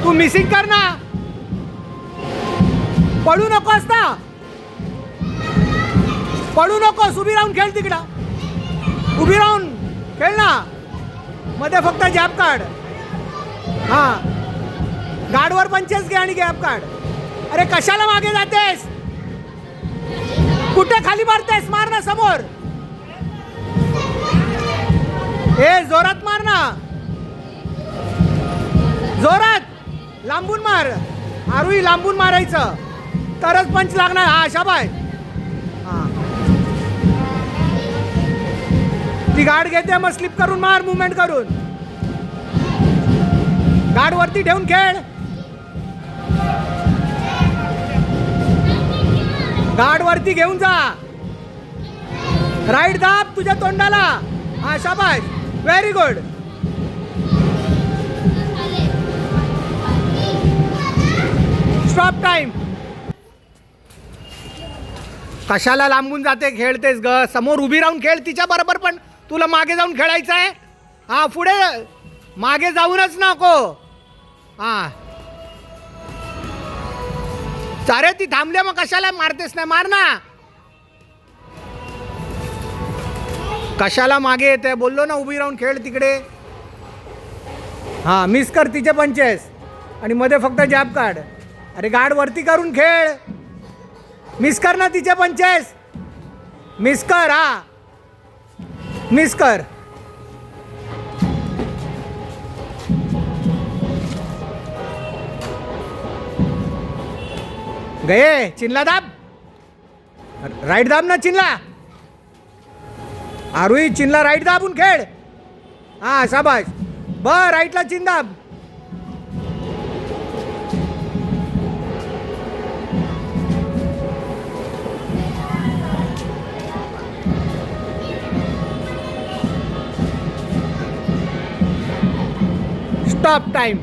तू missing कर ना, पळू नकोस ना, पळू नकोस, उभी राहून खेळ तिकडं, उभी राहून खेळ ना, मध्ये फक्त जॅब काढ. हां, गाडवर पंचेस घे आणि गॅप काढ. अरे कशाला मागे जातेस, कुठे खाली मारतेस, मार ना समोर. ए जोरात मार ना, जोरात, लांबून मार. आरुई लांबून मारायचं तरच पंच लागणार. हा शाबाय. हा, ती गाड घेते मग स्लिप करून मार, मुवमेंट करून. गाड वरती ठेवून खेळ, गाड वरती घेऊन जा. राईट दाब तुझ्या तोंडाला. हा शाबाश, व्हेरी गुड. Stop time. कशाला लांबून जाते, खेळतेस ग, समोर उभी राहून खेळ तिच्या बरोबर. पण तुला मागे जाऊन खेळायचं आहे. हा पुढे मागे जाऊनच नको. हा चारे ती थांबले मग कशाला मारतेस, नाही मार ना, कशाला मागे येते, बोललो ना उभी राहून खेळ तिकडे. हां मिस कर तिचे पंचेस आणि मध्ये फक्त जॅब काढ. अरे गाड वरती करून खेळ, मिस कर ना तिचे पंचेस, मिस कर. हा मिस कर. गये चिनला दाब, राईट दाब ना चिनला. आरुई चिनला राईट दाबून खेळ. हा शाबाश, बर राईटला चिन दाब. Stop time.